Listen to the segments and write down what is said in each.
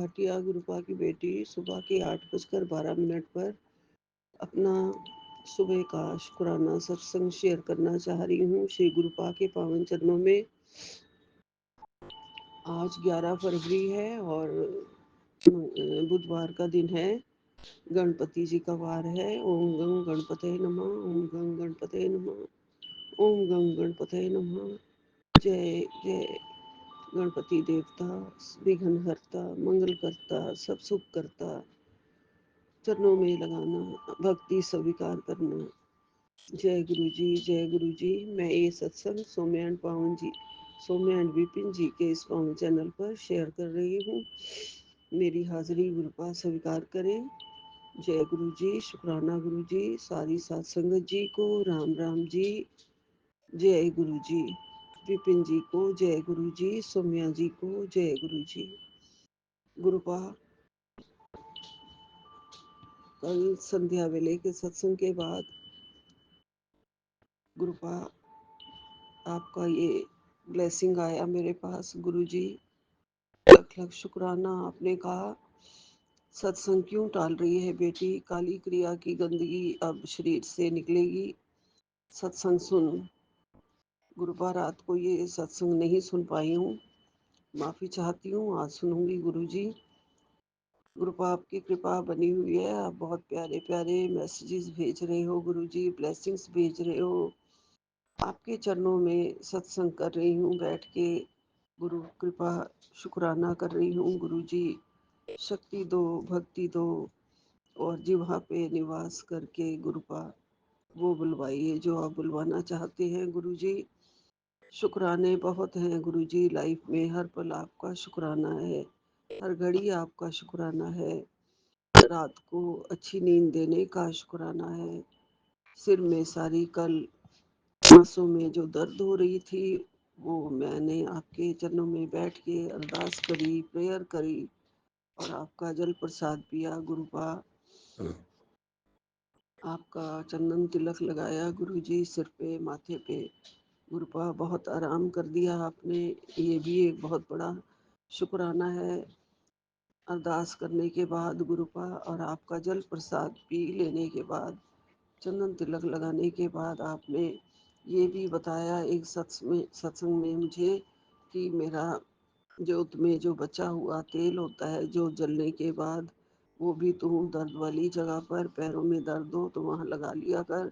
भाटिया गुरुपा की बेटी सुबह के 8:12 पर अपना सुबह का शुक्राना सत्संग शेयर करना चाह रही हूँ। श्री गुरुपा के पावन चरणों में आज 11 फरवरी है और बुधवार का दिन है। गणपति जी का वार है। ओम गंग गणपते नमः, ओम गंग गणपते नमः, ओम गंग गणपते नमः। जय जय गणपति देवता, विघ्न हरता, मंगल करता, सब सुख करता, चरणों में लगाना, भक्ति स्वीकार करना। जय गुरु जी, जय गुरु जी। मैं ये सत्संग सौम्य एंड विपिन जी के इस पावन चैनल पर शेयर कर रही हूँ। मेरी हाजिरी गुरुपा स्वीकार करें। जय गुरु जी, शुक्राना गुरु जी, सारी साथ संगत जी को राम राम जी। जय गुरु जी, विपिन जी को जय गुरु जी, सौम्या जी को जय गुरु जी। गुरुपा कल संध्या वेले के सत्संग के बाद गुरुपा आपका ये ब्लेसिंग आया मेरे पास। गुरु जी लख लख शुक्राना। आपने कहा सत्संग क्यों टाल रही है बेटी, काली क्रिया की गंदगी अब शरीर से निकलेगी, सत्संग सुन। गुरुपा रात को ये सत्संग नहीं सुन पाई हूँ, माफ़ी चाहती हूँ। आज सुनूंगी गुरु जी। गुरुपा आपकी कृपा बनी हुई है। आप बहुत प्यारे प्यारे मैसेजेस भेज रहे हो गुरु जी, ब्लेसिंग्स भेज रहे हो। आपके चरणों में सत्संग कर रही हूँ बैठ के। गुरु कृपा शुक्राना कर रही हूँ। गुरु जी शक्ति दो, भक्ति दो और जिह्वा पे निवास करके गुरुपा वो बुलवाइए जो आप बुलवाना चाहते हैं गुरु जी। शुक्राने बहुत हैं गुरु जी लाइफ में, हर पल आपका शुक्राना है, हर घड़ी आपका शुक्राना है। रात को अच्छी नींद देने का शुक्राना है। सिर में सारी कल सांसों में जो दर्द हो रही थी वो मैंने आपके चरणों में बैठ के अरदास करी, प्रेयर करी और आपका जल प्रसाद पिया गुरुपा। आपका चंदन तिलक लगाया गुरु जी सिर पे, माथे पे। गुरुपा बहुत आराम कर दिया आपने, ये भी एक बहुत बड़ा शुक्राना है। अरदास करने के बाद गुरुपा और आपका जल प्रसाद पी लेने के बाद, चंदन तिलक लगाने के बाद आपने ये भी बताया एक सत्संग में मुझे कि मेरा जोत में जो बचा हुआ तेल होता है जो जलने के बाद, वो भी तुम दर्द वाली जगह पर, पैरों में दर्द हो तो वहाँ लगा लिया कर।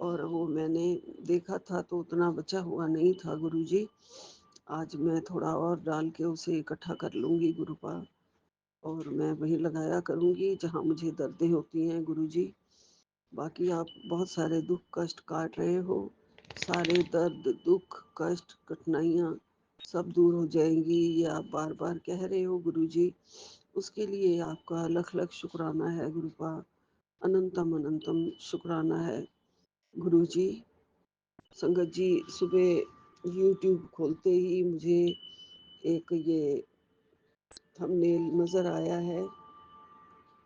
और वो मैंने देखा था तो उतना बचा हुआ नहीं था गुरुजी। आज मैं थोड़ा और डाल के उसे इकट्ठा कर लूँगी गुरुपा, और मैं वहीं लगाया करूँगी जहाँ मुझे दर्दें होती हैं गुरुजी। बाकी आप बहुत सारे दुख कष्ट काट रहे हो, सारे दर्द दुख कष्ट कठिनाइयाँ सब दूर हो जाएंगी, ये आप बार बार कह रहे हो गुरुजी। उसके लिए आपका लख लख शुक्राना है गुरुपा, अनंतम अनंतम शुक्राना है गुरुजी। संगत जी सुबह यूट्यूब खोलते ही मुझे एक ये थंबनेल नज़र आया है,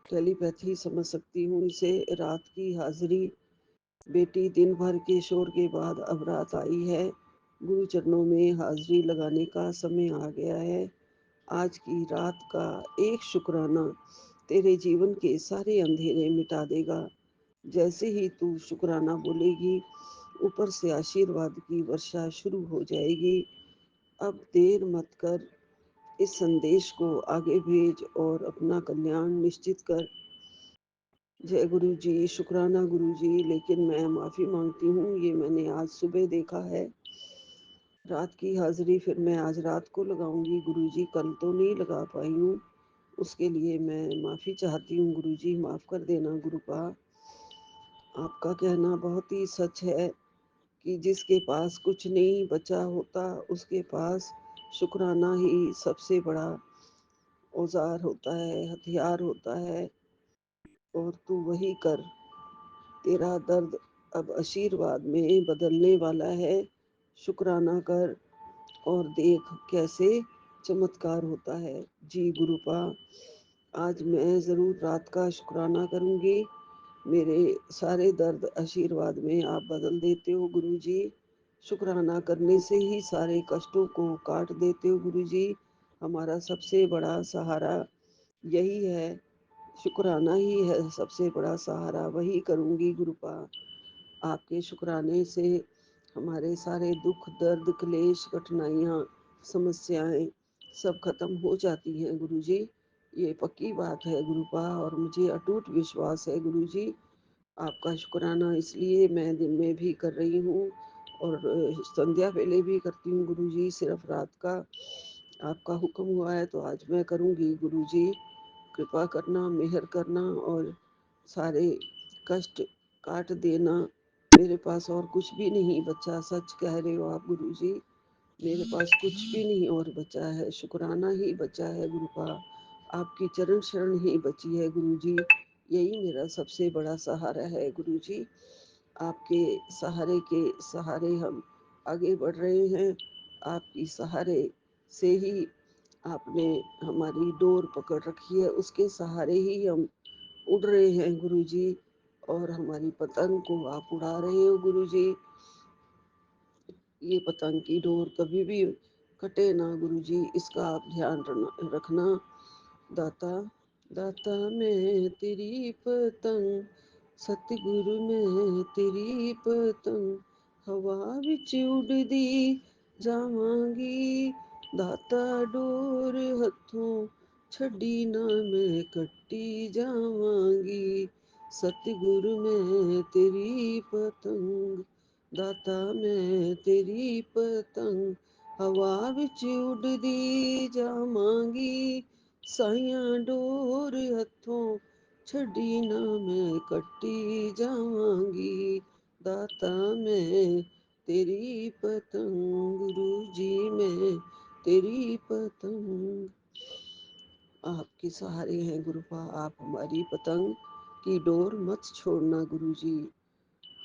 टेलीपैथी समझ सकती हूँ इसे। रात की हाजिरी, बेटी दिन भर के शोर के बाद अब रात आई है, गुरु चरणों में हाजिरी लगाने का समय आ गया है। आज की रात का एक शुक्राना तेरे जीवन के सारे अंधेरे मिटा देगा। जैसे ही तू शुक्राना बोलेगी ऊपर से आशीर्वाद की वर्षा शुरू हो जाएगी। अब देर मत कर, इस संदेश को आगे भेज और अपना कल्याण निश्चित कर। जय गुरु जी, शुक्राना गुरु जी। लेकिन मैं माफ़ी मांगती हूँ, ये मैंने आज सुबह देखा है। रात की हाजिरी फिर मैं आज रात को लगाऊंगी गुरु जी, कल तो नहीं लगा पाई हूँ। उसके लिए मैं माफ़ी चाहती हूँ गुरु जी, माफ़ कर देना गुरुपा। आपका कहना बहुत ही सच है कि जिसके पास कुछ नहीं बचा होता उसके पास शुक्राना ही सबसे बड़ा औजार होता है, हथियार होता है। और तू वही कर, तेरा दर्द अब आशीर्वाद में बदलने वाला है। शुक्राना कर और देख कैसे चमत्कार होता है। जी गुरुपा, आज मैं ज़रूर रात का शुक्राना करूँगी। मेरे सारे दर्द आशीर्वाद में आप बदल देते हो गुरु जी। शुक्राना करने से ही सारे कष्टों को काट देते हो गुरु जी। हमारा सबसे बड़ा सहारा यही है, शुक्राना ही है सबसे बड़ा सहारा, वही करूँगी गुरुपा। आपके शुक्राने से हमारे सारे दुख दर्द क्लेश कठिनाइयाँ समस्याएं सब खत्म हो जाती हैं गुरुजी। ये पक्की बात है गुरुपा, और मुझे अटूट विश्वास है गुरुजी। आपका शुक्राना इसलिए मैं दिन में भी कर रही हूँ और संध्या वेले भी करती हूँ गुरुजी। सिर्फ रात का आपका हुक्म हुआ है तो आज मैं करूँगी गुरुजी। कृपा करना, मेहर करना और सारे कष्ट काट देना। मेरे पास और कुछ भी नहीं बचा, सच कह रहे हो आप गुरुजी। मेरे पास कुछ भी नहीं और बचा है, शुक्राना ही बचा है गुरुपा। आपकी चरण शरण ही बची है गुरुजी। यही मेरा सबसे बड़ा सहारा है गुरुजी। आपके सहारे के सहारे हम आगे बढ़ रहे हैं। आपकी सहारे से ही आपने हमारी डोर पकड़ रखी है, उसके सहारे ही हम उड़ रहे हैं गुरुजी। और हमारी पतंग को आप उड़ा रहे हो गुरुजी। ये पतंग की डोर कभी भी कटे ना गुरुजी, इसका आप ध्यान रखना। दाता दाता मैं तेरी पतंग, सतगुरु मैं तेरी पतंग, हवा विच उड़दी जावांगी। दाता डोर हथों छड़ी ना मैं कट्टी जावांगी। सतगुरु मैं तेरी पतंग, दाता मैं तेरी पतंग, हवा विच उड़दी जावांगी। साइयां डोर हथों छड़ी ना मैं कट्टी जावांगी। दाता मैं तेरी पतंग, गुरु जी मैं तेरी पतंग। आपके सहारे हैं गुरुपा, आप हमारी पतंग की डोर मत छोड़ना गुरुजी।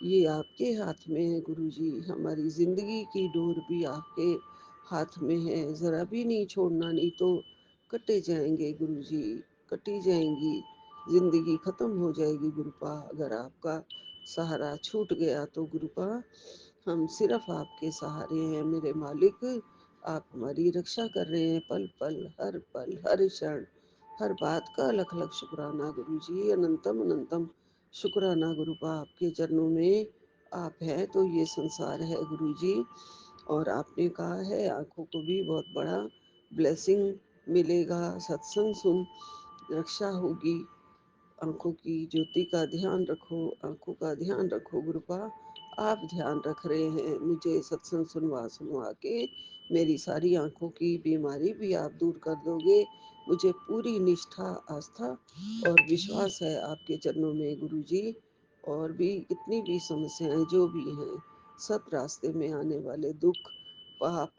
ये आपके हाथ में है गुरुजी। हमारी जिंदगी की डोर भी आपके हाथ में है, जरा भी नहीं छोड़ना, नहीं तो कटे जाएंगे गुरुजी, कटी जाएंगी, जिंदगी खत्म हो जाएगी गुरुपा। अगर आपका सहारा छूट गया तो गुरुपा हम सिर्फ आपके सहारे हैं मेरे मालिक। आप हमारी रक्षा कर रहे हैं पल हर क्षण, हर बात का अलग अलग शुक्राना गुरुजी। अनंतम अनंतम शुक्राना गुरुपा। आपके चरणों में आप है तो ये संसार है गुरुजी। और आपने कहा है आंखों को भी बहुत बड़ा ब्लेसिंग मिलेगा, सत्संग सुन रक्षा होगी। आंखों की ज्योति का ध्यान रखो, आंखों का ध्यान रखो गुरुपा। आप ध्यान रख रहे हैं, मुझे सत्संग सुनवा सुनवा के मेरी सारी आंखों की बीमारी भी आप दूर कर दोगे। मुझे पूरी निष्ठा, आस्था और विश्वास है आपके चरणों में गुरुजी। और भी कितनी भी समस्याएं जो भी हैं, सब रास्ते में आने वाले दुख पाप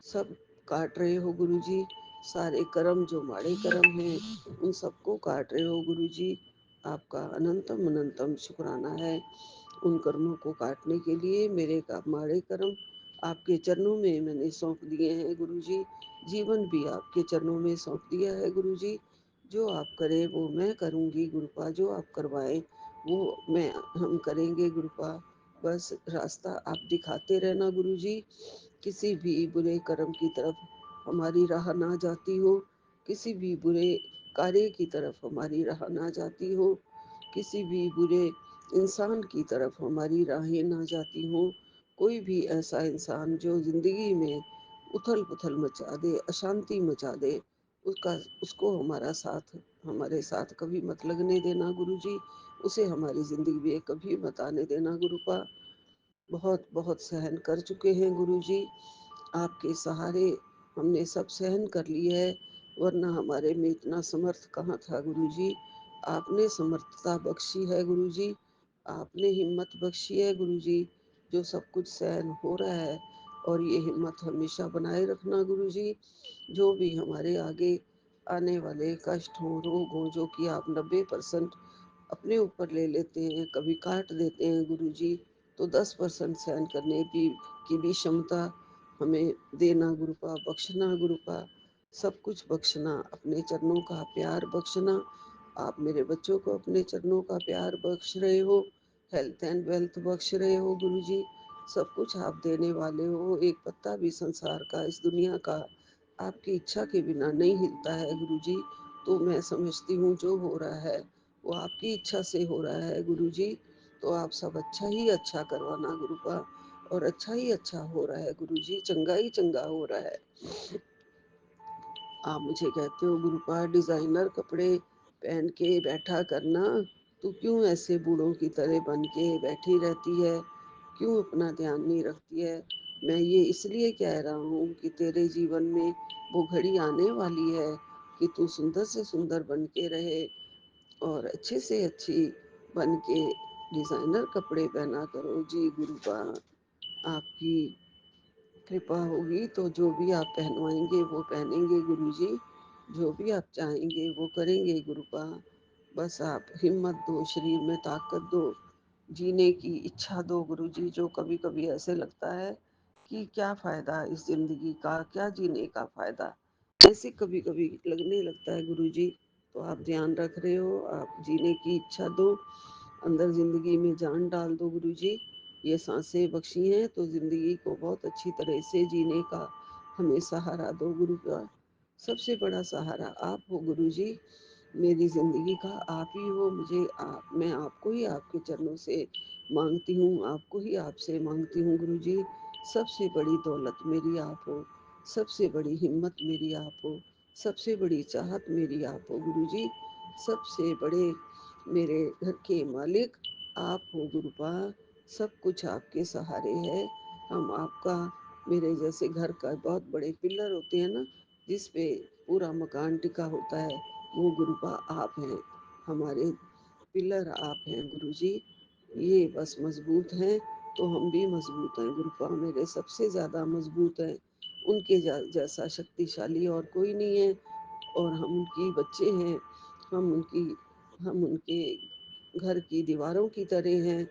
सब काट रहे हो गुरुजी। सारे कर्म जो माड़े कर्म हैं उन सबको काट रहे हो गुरुजी। आपका अनंतम अनंतम शुक्राना है। उन कर्मों को काटने के लिए मेरे का माड़े कर्म आपके चरणों में मैंने सौंप दिए हैं गुरुजी। जीवन भी आपके चरणों में सौंप दिया है गुरुजी। जो आप करें वो मैं करूँगी गुरुपा, जो आप करवाएं वो मैं हम करेंगे गुरुपा। बस रास्ता आप दिखाते रहना गुरुजी। किसी भी बुरे कर्म की तरफ हमारी राह ना जाती हो, किसी भी बुरे कार्य की तरफ हमारी राह ना जाती हो, किसी भी बुरे इंसान की तरफ हमारी राहें ना जाती हो। कोई भी ऐसा इंसान जो जिंदगी में उथल पुथल मचा दे, अशांति मचा दे, उसका उसको हमारा साथ हमारे साथ कभी मत लगने देना गुरुजी। उसे हमारी जिंदगी में कभी मत आने देना गुरुपा। बहुत बहुत सहन कर चुके हैं गुरुजी। आपके सहारे हमने सब सहन कर लिया है, वरना हमारे में इतना समर्थ कहाँ था गुरुजी। आपने समर्थता बख्शी है गुरुजी, आपने हिम्मत बख्शी है गुरुजी। जो सब कुछ सहन हो रहा है, और ये हिम्मत हमेशा बनाए रखना गुरुजी। जो भी हमारे आगे आने वाले कष्ट हों, रोग हों, जो कि आप 90% अपने ऊपर ले लेते हैं, कभी काट देते हैं गुरुजी, तो 10% सहन करने की भी क्षमता हमें देना गुरुपा, बख्शना गुरुपा। सब कुछ बख्शना, अपने चरणों का प्यार बख्शना। आप मेरे बच्चों को अपने चरणों का प्यार बख्श रहे हो, हेल्थ एंड वेल्थ बख्श रहे हो गुरुजी। सब कुछ आप देने वाले हो। एक पत्ता भी संसार का, इस दुनिया का आपकी इच्छा के बिना नहीं हिलता है गुरुजी। तो मैं समझती हूँ जो हो रहा है वो आपकी इच्छा से हो रहा है गुरुजी। तो आप सब अच्छा ही अच्छा करवाना गुरुपा, और अच्छा ही अच्छा हो रहा है गुरुजी, चंगा ही चंगा हो रहा है। आप मुझे कहते हो गुरुपा डिजाइनर कपड़े पहन के बैठा करना, तू क्यों ऐसे बूढ़ों की तरह बन के बैठी रहती है, क्यों अपना ध्यान नहीं रखती है। मैं ये इसलिए कह रहा हूँ कि तेरे जीवन में वो घड़ी आने वाली है कि तू सुंदर से सुंदर बन के रहे, और अच्छे से अच्छी बन के डिजाइनर कपड़े पहना करो जी गुरुपा। आपकी कृपा होगी तो जो भी आप पहनवाएंगे वो पहनेंगे गुरुजी, जो भी आप चाहेंगे वो करेंगे गुरुपा। बस आप हिम्मत दो, शरीर में ताकत दो, जीने की इच्छा दो गुरुजी। जो कभी कभी ऐसे लगता है कि क्या फायदा इस जिंदगी का, क्या जीने का फायदा, ऐसे कभी कभी लगने लगता है गुरुजी। तो आप ध्यान रख रहे हो, आप जीने की इच्छा दो, अंदर जिंदगी में जान डाल दो गुरुजी। ये सांसें बख्शी हैं तो जिंदगी को बहुत अच्छी तरह से जीने का हमें सहारा दो गुरु का। सबसे बड़ा सहारा आप हो गुरुजी, मेरी जिंदगी का आप ही हो। मैं आपको ही आपके चरणों से मांगती हूँ, आपको ही आपसे मांगती हूँ गुरुजी। सबसे बड़ी दौलत मेरी आप हो, सबसे बड़ी हिम्मत मेरी आप हो, सबसे बड़ी चाहत मेरी आप हो गुरुजी। सबसे बड़े मेरे घर के मालिक आप हो गुरुपा। सब कुछ आपके सहारे है। हम आपका, मेरे जैसे घर का बहुत बड़े पिलर होते हैं ना, जिस पे पूरा मकान टिका होता है, वो गुरुपा आप हैं। हमारे पिलर आप हैं गुरुजी। ये बस मजबूत हैं तो हम भी मजबूत हैं गुरुपा, मेरे सबसे ज़्यादा मजबूत हैं। उनके जैसा शक्तिशाली और कोई नहीं है। और हम उनकी बच्चे हैं, हम उनकी हम उनके घर की दीवारों की तरह हैं,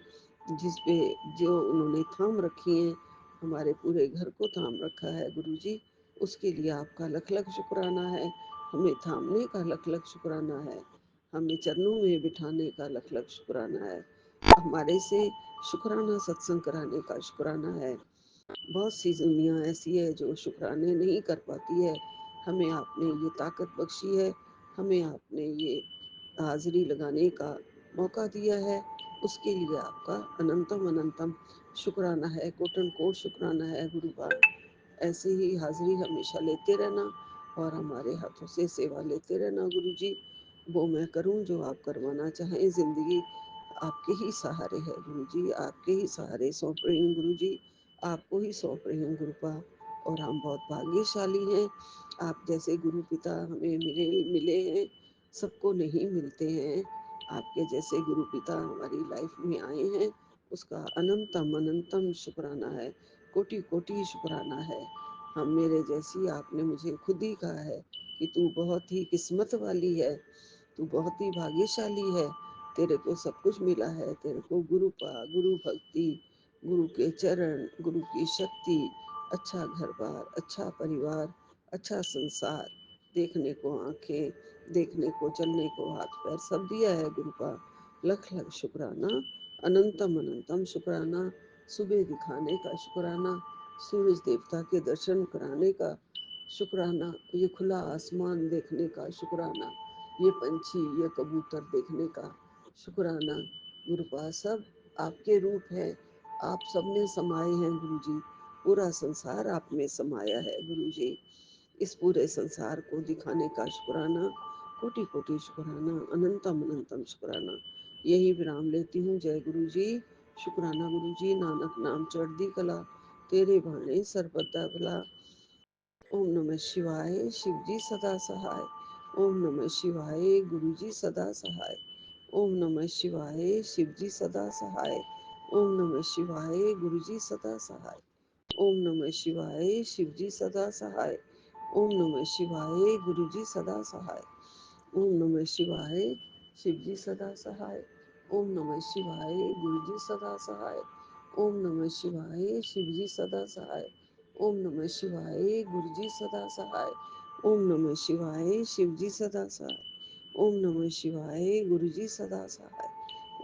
जिस पे जो उन्होंने थाम रखी हैं, हमारे पूरे घर को थाम रखा है गुरुजी। उसके लिए आपका लख लख शुक्राना है। हमें थामने का लख लख शुक्राना है, हमें चरणों में बिठाने का लख लख शुक्राना है, हमारे से शुक्राना सत्संग कराने का शुक्राना है। बहुत सी दुनिया ऐसी है जो शुक्राने नहीं कर पाती है। हमें आपने ये ताकत बख्शी है, हमें आपने ये हाजिरी लगाने का मौका दिया है, उसके लिए आपका अनंतम अनंतम शुक्राना है, कोटन कोट शुक्राना है गुरुवार। ऐसे ही हाजिरी हमेशा लेते रहना और हमारे हाथों से सेवा लेते रहना गुरुजी। वो मैं करूं जो आप करवाना चाहें। जिंदगी आपके ही सहारे है गुरुजी, आपके ही सहारे सौंप रही हूँ गुरुजी, आपको ही सौंप रही हूँ गुरुपा। और हम बहुत भाग्यशाली हैं, आप जैसे गुरु पिता हमें मिले हैं, सबको नहीं मिलते हैं। आपके जैसे गुरु पिता हमारी लाइफ में आए हैं, उसका अनंतम अनंतम शुक्राना है, कोटि कोटि शुक्राना है। हम मेरे जैसी, आपने मुझे खुद ही कहा है कि तू बहुत ही किस्मत वाली है, तू बहुत ही भाग्यशाली है, तेरे को सब कुछ मिला है, तेरे को गुरु भक्ति, गुरु के चरण, गुरु की शक्ति, अच्छा घर बार, अच्छा परिवार, अच्छा संसार, देखने को आंखें, देखने को चलने को हाथ पैर, सब दिया है गुरु का। लख लख शुक्राना, अनंतम अनंतम शुक्राना। सुबह दिखाने का शुक्राना, सूरज देवता के दर्शन कराने का शुक्राना, ये खुला आसमान देखने का शुक्राना, ये पंछी, ये कबूतर देखने का शुक्राना। गुरुपा सब आपके रूप है, आप सब में समाये हैं गुरुजी। पूरा संसार आप में समाया है गुरुजी। इस पूरे संसार को दिखाने का शुक्राना, कोटि कोटि शुक्राना, अनंतम अनंतम शुक्राना। यही विराम लेती हूँ। जय गुरु जी। शुक्राना गुरु जी। नानक नाम चढ़दी कला, तेरे भाने सरबता भला। ओम नमः शिवाय, शिव जी सदा सहाय। ओम नमः शिवाय, गुरु जी सदा सहाय। ओम नमः शिवाय, शिव जी सदा सहाय। ओम नमः शिवाय, गुरु जी सदा सहाय। ओम नमः शिवाय, शिव जी सदा सहाय। ओम नमः शिवाय, गुरु जी सदा सहाय। ओम नमः शिवाय, शिव जी सदा सहाय। ओम नमः शिवाय, गुरु जी सदा सहाय। ओम नमः शिवाय, शिव जी सदा सहाय। ओम नमः शिवाय, गुरु जी सदा सहाय। ओम नमः शिवाय, शिव जी सदा सहाय। ओम नमः शिवाय, गुरु जी सदा सहाय।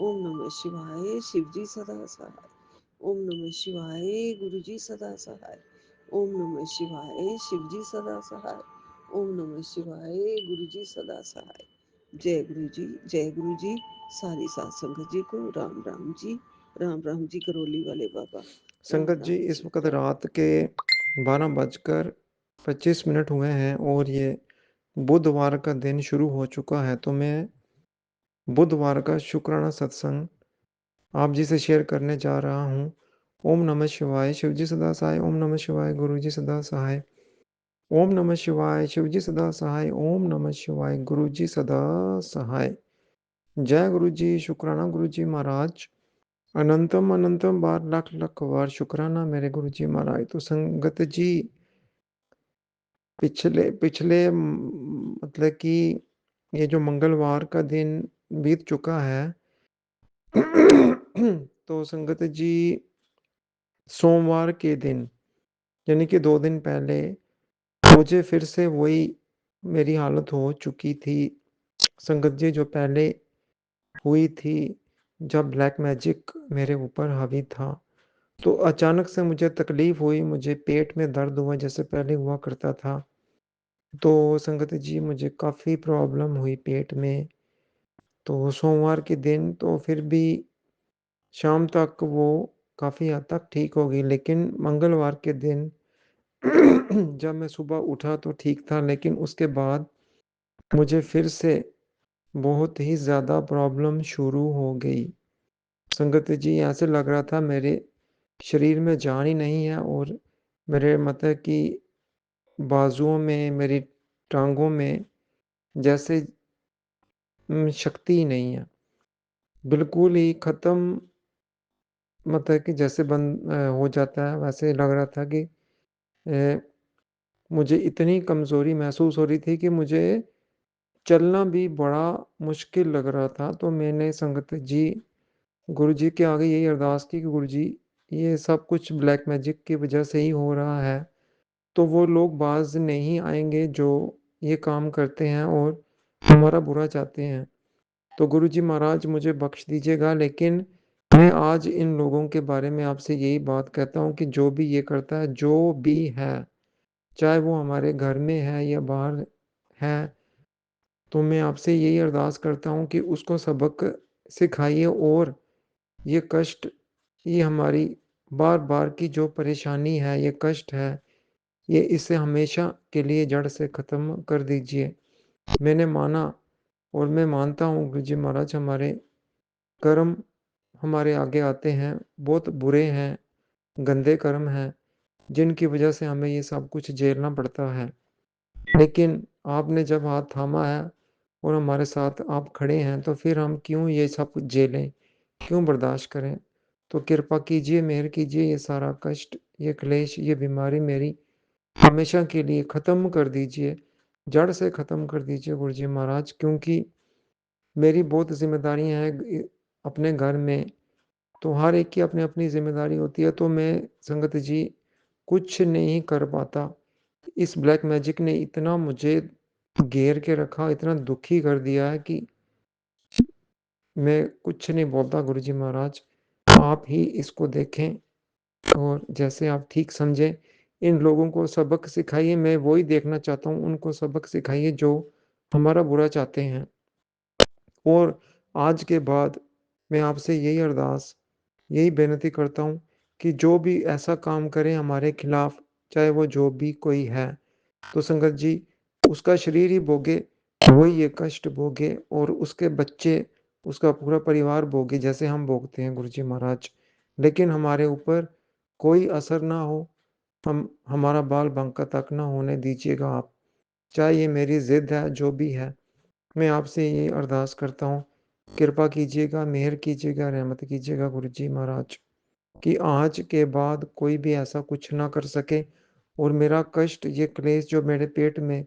ओम नमः शिवाय, शिव जी सदा सहाय। ओम नमः शिवाय, गुरु जी सदा सहाय। ओम नमः शिवाय, शिव जी सदा सहाय। ओम नमः शिवाय। गुरु जी सदा सहाय। जय गुरु जी, जय गुरु जी। सारी सात संगत जी को राम राम जी। राम राम जी करौली वाले बाबा। संगत जी, इस वक्त रात के 12:25 हुए हैं और ये बुधवार का दिन शुरू हो चुका है। तो मैं बुधवार का शुक्राना सत्संग आप जी से शेयर करने जा रहा हूँ। ओम नमः शिवाय, शिव जी सदा सहाय। ओम नमः शिवाय, गुरु जी सदा सहाय। ओम नमः शिवाय, शिव जी सदा सहाय। ओम नमः शिवाय, गुरु जी सदा सहाय। जय गुरु जी। शुक्राना गुरु जी महाराज। अनंतम अनंतम बार, लाख लाख बार शुक्राना मेरे गुरु जी महाराज। तो संगत जी, पिछले पिछले मतलब कि ये जो मंगलवार का दिन बीत चुका है तो संगत जी, सोमवार के दिन यानी कि 2 दिन पहले मुझे फिर से वही मेरी हालत हो चुकी थी संगत जी, जो पहले हुई थी जब ब्लैक मैजिक मेरे ऊपर हावी था। तो अचानक से मुझे तकलीफ हुई, मुझे पेट में दर्द हुआ जैसे पहले हुआ करता था। तो संगत जी, मुझे काफ़ी प्रॉब्लम हुई पेट में। तो सोमवार के दिन तो फिर भी शाम तक वो काफ़ी हद तक ठीक हो गई, लेकिन मंगलवार के दिन जब मैं सुबह उठा तो ठीक था, लेकिन उसके बाद मुझे फिर से बहुत ही ज़्यादा प्रॉब्लम शुरू हो गई। संगत जी, ऐसे लग रहा था मेरे शरीर में जान ही नहीं है और मेरे मतलब कि बाजुओं में, मेरी टांगों में जैसे शक्ति ही नहीं है। बिल्कुल ही ख़त्म, मतलब कि जैसे बंद हो जाता है, वैसे लग रहा था कि मुझे इतनी कमज़ोरी महसूस हो रही थी कि मुझे चलना भी बड़ा मुश्किल लग रहा था। तो मैंने संगत जी, गुरु जी के आगे यही अरदास की कि गुरु जी, ये सब कुछ ब्लैक मैजिक की वजह से ही हो रहा है। तो वो लोग बाज़ नहीं आएँगे जो ये काम करते हैं और हमारा बुरा चाहते हैं। तो गुरु जी महाराज, मुझे बख्श दीजिएगा, लेकिन मैं आज इन लोगों के बारे में आपसे यही बात कहता हूँ कि जो भी ये करता है, जो भी है, चाहे वो हमारे घर में है या बाहर है, तो मैं आपसे यही अरदास करता हूँ कि उसको सबक सिखाइए और ये कष्ट, ये हमारी बार-बार की जो परेशानी है, ये कष्ट है, ये इसे हमेशा के लिए जड़ से ख़त्म कर दीजिए। मैंने माना और मैं मानता हूँ गुरु जी महाराज, हमारे कर्म हमारे आगे आते हैं, बहुत बुरे हैं, गंदे कर्म हैं, जिनकी वजह से हमें ये सब कुछ झेलना पड़ता है। लेकिन आपने जब हाथ थामा है और हमारे साथ आप खड़े हैं, तो फिर हम क्यों ये सब कुछ झेलें, क्यों बर्दाश्त करें? तो कृपा कीजिए, मेहर कीजिए, ये सारा कष्ट, ये क्लेश, ये बीमारी मेरी हमेशा के लिए ख़त्म कर दीजिए, जड़ से ख़त्म कर दीजिए गुरु जी महाराज, क्योंकि मेरी बहुत ज़िम्मेदारियाँ हैं अपने घर में। तो हर एक की अपनी-अपनी ज़िम्मेदारी होती है, तो मैं संगत जी कुछ नहीं कर पाता। इस ब्लैक मैजिक ने इतना मुझे घेर के रखा, इतना दुखी कर दिया है कि मैं कुछ नहीं बोलता गुरु जी महाराज। आप ही इसको देखें और जैसे आप ठीक समझें, इन लोगों को सबक सिखाइए। मैं वही देखना चाहता हूँ, उनको सबक सिखाइए जो हमारा बुरा चाहते हैं। और आज के बाद मैं आपसे यही अरदास, यही विनती करता हूँ कि जो भी ऐसा काम करे हमारे खिलाफ, चाहे वो जो भी कोई है, तो संगत जी उसका शरीर ही भोगे, वही ये कष्ट भोगे और उसके बच्चे, उसका पूरा परिवार भोगे जैसे हम भोगते हैं गुरु जी महाराज। लेकिन हमारे ऊपर कोई असर ना हो, हम हमारा बाल बांका तक ना होने दीजिएगा आप। चाहे ये मेरी ज़िद है, जो भी है, मैं आपसे ये अरदास करता हूँ, कृपा कीजिएगा, मेहर कीजिएगा, रहमत कीजिएगा गुरु जी महाराज, कि आज के बाद कोई भी ऐसा कुछ ना कर सके और मेरा कष्ट, ये क्लेश जो मेरे पेट में,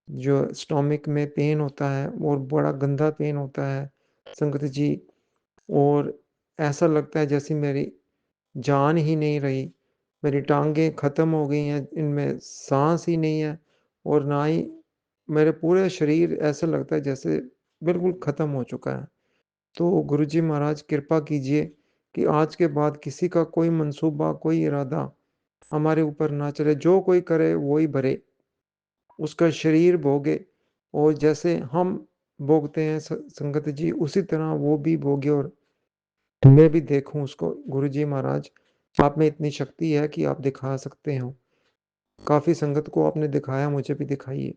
जो स्टोमक में पेन होता है और बड़ा गंदा पेन होता है संगत जी, और ऐसा लगता है जैसे मेरी जान ही नहीं रही, मेरी टाँगें ख़त्म हो गई हैं, इनमें साँस ही नहीं है और ना ही मेरे पूरे शरीर, ऐसा लगता है जैसे बिल्कुल ख़त्म हो चुका है। तो गुरुजी महाराज कृपा कीजिए कि आज के बाद किसी का कोई मंसूबा, कोई इरादा हमारे ऊपर ना चले, जो कोई करे वो ही भरे। उसका शरीर भोगे और जैसे हम भोगते हैं संगत जी, उसी तरह वो भी भोगे और मैं भी देखूँ उसको। गुरुजी महाराज, आप में इतनी शक्ति है कि आप दिखा सकते हो। काफ़ी संगत को आपने दिखाया, मुझे भी दिखाइए।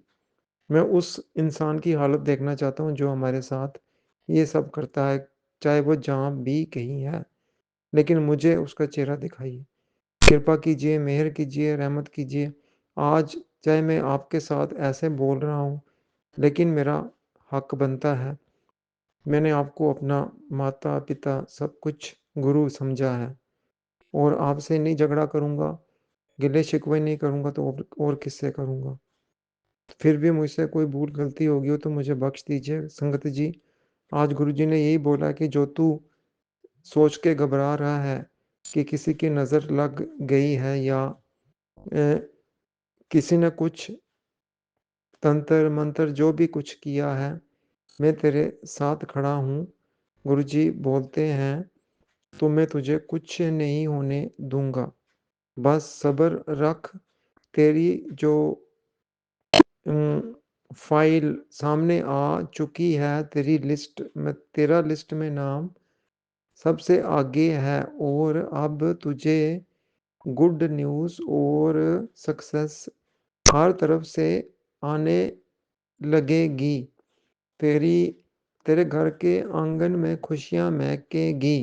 मैं उस इंसान की हालत देखना चाहता हूँ जो हमारे साथ ये सब करता है, चाहे वो जहाँ भी कहीं है, लेकिन मुझे उसका चेहरा दिखाइए। कृपा कीजिए, मेहर कीजिए, रहमत कीजिए। आज चाहे मैं आपके साथ ऐसे बोल रहा हूँ, लेकिन मेरा हक बनता है। मैंने आपको अपना माता-पिता सब कुछ गुरु समझा है और आपसे नहीं झगड़ा करूँगा, गिले-शिकवे नहीं करूँगा तो और किससे करूँगा? फिर भी मुझसे कोई भूल गलती होगी हो तो मुझे बख्श दीजिए। संगत जी, आज गुरुजी ने यही बोला कि जो तू सोच के घबरा रहा है कि किसी की नज़र लग गई है या किसी ने कुछ तंत्र-मंत्र जो भी कुछ किया है, मैं तेरे साथ खड़ा हूँ। गुरुजी बोलते हैं, तो मैं तुझे कुछ नहीं होने दूँगा। बस सब्र रख, तेरी जो फ़ाइल सामने आ चुकी है, तेरी लिस्ट में तेरा लिस्ट में नाम सबसे आगे है और अब तुझे गुड न्यूज़ और सक्सेस हर तरफ से आने लगेगी। तेरी तेरे घर के आंगन में खुशियाँ महकेगी।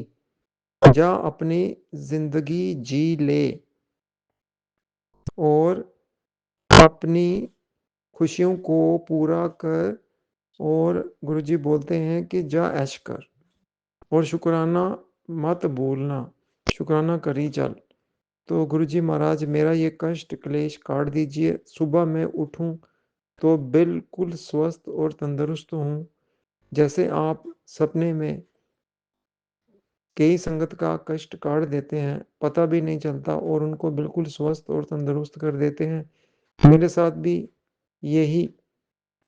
जा अपनी ज़िंदगी जी ले और अपनी खुशियों को पूरा कर और गुरुजी बोलते हैं कि जा ऐश कर और शुकराना मत भूलना, शुकराना करी चल। तो गुरुजी महाराज, मेरा ये कष्ट क्लेश काट दीजिए। सुबह मैं उठूँ तो बिल्कुल स्वस्थ और तंदुरुस्त हूँ। जैसे आप सपने में कई संगत का कष्ट काट देते हैं, पता भी नहीं चलता और उनको बिल्कुल स्वस्थ और तंदुरुस्त कर देते हैं। मेरे साथ भी यही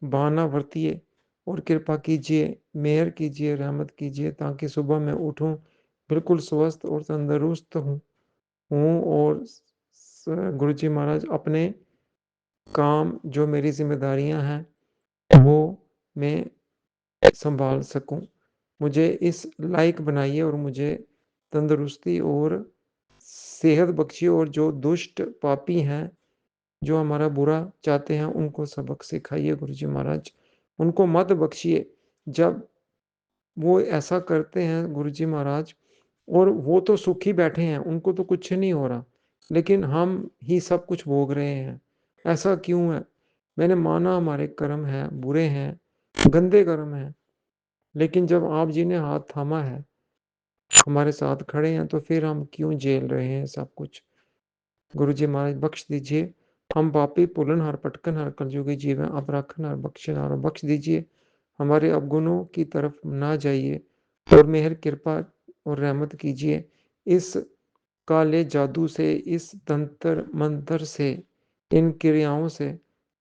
बहाना बरतिए और कृपा कीजिए, मेहर कीजिए, रहमत कीजिए ताकि सुबह मैं उठूँ बिल्कुल स्वस्थ और तंदुरुस्त हूँ और गुरुजी महाराज अपने काम जो मेरी ज़िम्मेदारियाँ हैं, वो मैं सँभाल सकूँ। मुझे इस लायक बनाइए और मुझे तंदुरुस्ती और सेहत बख्शिए और जो दुष्ट पापी हैं, जो हमारा बुरा चाहते हैं, उनको सबक सिखाइए गुरुजी महाराज। उनको मत बख्शिए। जब वो ऐसा करते हैं गुरुजी महाराज और वो तो सुखी बैठे हैं, उनको तो कुछ नहीं हो रहा, लेकिन हम ही सब कुछ भोग रहे हैं। ऐसा क्यों है? मैंने माना हमारे कर्म हैं, बुरे हैं, गंदे कर्म हैं, लेकिन जब आप जी ने हाथ थामा है, हमारे साथ खड़े हैं, तो फिर हम क्यों झेल रहे हैं सब कुछ? गुरुजी महाराज बख्श दीजिए। हम पापी पूरनहार पटकनहार कलयुगी जीव हैं, आप राखनहार बख्शनहार बख्श दीजिए। हमारे अवगुणों की तरफ ना जाइए और मेहर कृपा और रहमत कीजिए। इस काले जादू से, इस तंत्र मंत्र से, इन क्रियाओं से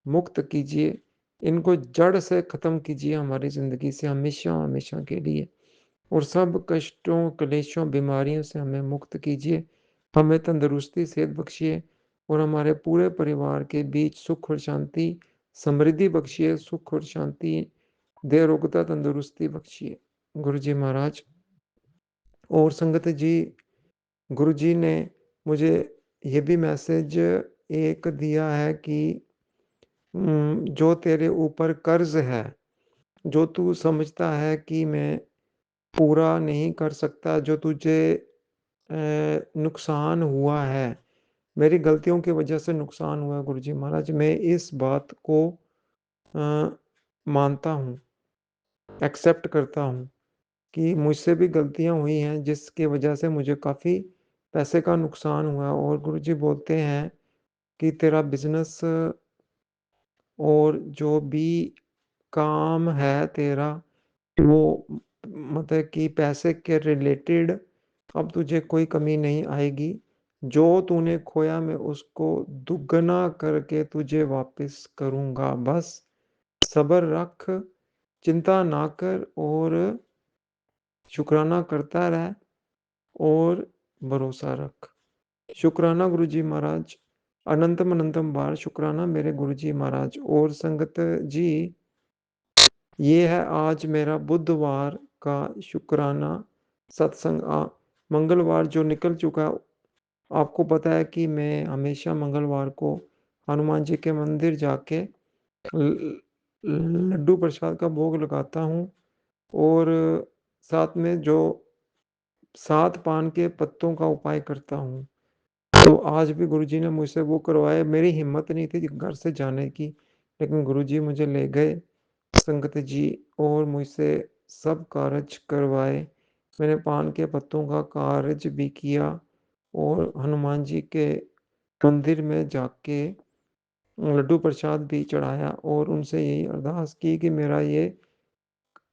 मुक्त कीजिए। इनको जड़ से खत्म कीजिए हमारी ज़िंदगी से हमेशा-हमेशा के लिए और सब कष्टों, क्लेशों, बीमारियों से हमें मुक्त कीजिए। हमें तंदुरुस्ती, सेहत बख्शिए और हमारे पूरे परिवार के बीच सुख और शांति, समृद्धि बख्शिए, सुख और शांति, दृढ़ता, तंदुरुस्ती बख्शिए। गुरुजी महाराज और संगत जी, गुरुजी ने मुझे ये भी मैसेज एक दिया है कि जो तेरे ऊपर कर्ज़ है, जो तू समझता है कि मैं पूरा नहीं कर सकता, जो तुझे नुकसान हुआ है, मेरी गलतियों की वजह से नुकसान हुआ है गुरुजी महाराज, मैं इस बात को अ, मानता हूँ, एक्सेप्ट करता हूँ कि मुझसे भी गलतियाँ हुई हैं जिसकी वजह से मुझे काफ़ी पैसे का नुकसान हुआ है और गुरुजी बोलते हैं कि तेरा बिज़नेस और जो भी काम है तेरा वो मतलब कि पैसे के रिलेटेड अब तुझे कोई कमी नहीं आएगी। जो तूने खोया मैं उसको दुगना करके तुझे वापस करूँगा। बस सब्र रख, चिंता ना कर और शुकराना करता रह और भरोसा रख। शुकराना गुरुजी महाराज। अनंतम अनंतम बार शुक्राना मेरे गुरुजी महाराज। और संगत जी, ये है आज मेरा बुधवार का शुक्राना सत्संग। मंगलवार जो निकल चुका, आपको पता है कि मैं हमेशा मंगलवार को हनुमान जी के मंदिर जाके लड्डू प्रसाद का भोग लगाता हूँ, और साथ में जो 7 पान के पत्तों का उपाय करता हूँ। तो आज भी गुरुजी ने मुझसे वो करवाया। मेरी हिम्मत नहीं थी घर से जाने की, लेकिन गुरुजी मुझे ले गए संगत जी, और मुझसे सब कार्य करवाए। मैंने पान के पत्तों का कार्य भी किया, और हनुमान जी के मंदिर में जाके लड्डू प्रसाद भी चढ़ाया, और उनसे यही अरदास की कि मेरा ये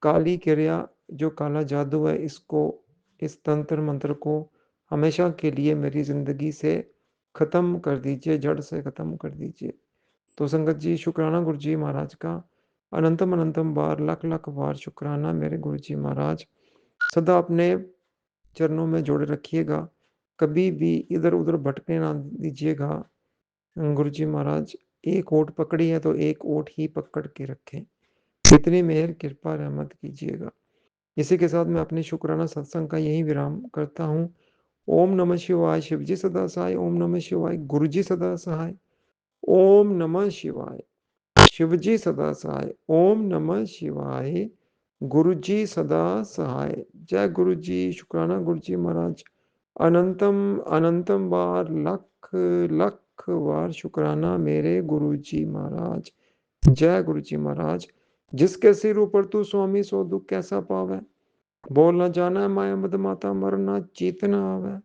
काली क्रिया, जो काला जादू है, इसको, इस तंत्र मंत्र को हमेशा के लिए मेरी ज़िंदगी से ख़त्म कर दीजिए, जड़ से ख़त्म कर दीजिए। तो संगत जी, शुक्राना गुरु जी महाराज का। अनंतम अनंतम बार, लख लख बार शुक्राना मेरे गुरु जी महाराज। सदा अपने चरणों में जोड़े रखिएगा, कभी भी इधर-उधर भटकने ना दीजिएगा। गुरु जी महाराज, एक ओट पकड़ी है तो एक ओट ही पकड़ के रखें। इतनी मेहर कृपा रहमत कीजिएगा। इसी के साथ मैं अपने शुक्राना सत्संग का यहीं विराम करता हूँ। ओम नमः शिवाय, शिव जी सदा सहाय। ओम नमः शिवाय, गुरु जी सदा सहाय। ओम नमः शिवाय, शिव जी सदा सहाय। ओम नमः शिवाय, गुरु जी सदा सहाय। जय गुरु जी। शुक्राना गुरु जी महाराज। अनंतम अनंतम बार, लख लख बार शुक्राना मेरे गुरु जी महाराज। जय गुरु जी महाराज। जिसके सिर ऊपर तू स्वामी, सो दुख कैसा पावे। बोल न जाना माया मद माता, मरना चीत न आवे।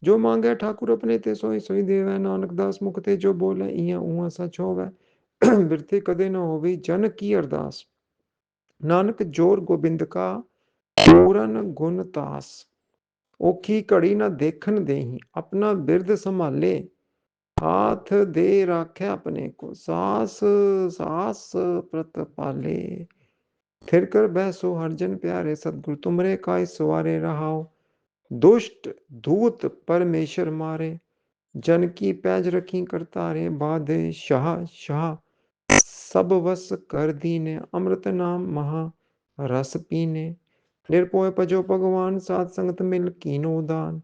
जो मांगे ठाकुर अपने ते सोई सोई देवै। नानक दास मुख ते जो बोले, इयां उहां सच होवै। बिरथी कदे न होवी जन की अरदास। नानक जोर गोबिंद का, पूरन गुण तास। औखी घड़ी न देखन देही, अपना बिरद संभाले। हाथ दे राखे अपने को, सास सास प्रत पाले। थिर कर बैसो हरजन प्यारे, सतगुरु तुमरे काय सवारे रहाओ। दुष्ट धूत परमेश्वर मारे, जन की पैज रखी करतारे। बादशाह शाह सब वस कर दीने, अमृत नाम महा रस पीने। निरपोय पजो भगवान, साध संगत मिल कीनो दान।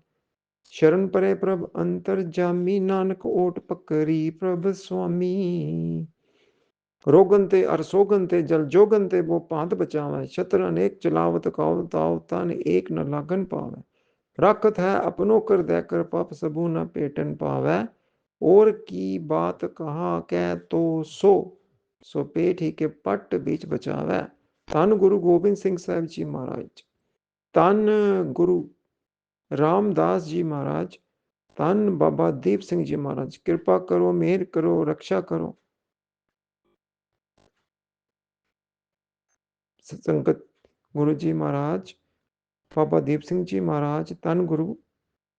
शरण परे प्रभ अंतर जामी, नानक ओट पकरी प्रभ स्वामी। रोगन ते अर सोगन ते जल जोगन ते, वो पांत बचावे। शत्र अनेक चलावत काव ताव, तन एक न लागन पावे। राखत है अपनों कर दे कृपा, सबू न पेटन पावे। और की बात कहा कह तो सो, सो पेट ही के पट बीच बचावे। धन गुरु गोबिंद सिंह साहब जी महाराज। धन गुरु रामदास जी महाराज। धन बाबा दीप सिंह जी महाराज। कृपा करो, मेहर करो, रक्षा करो। संगत गुरु जी महाराज, बाबा दीप सिंह जी महाराज, धन गुरु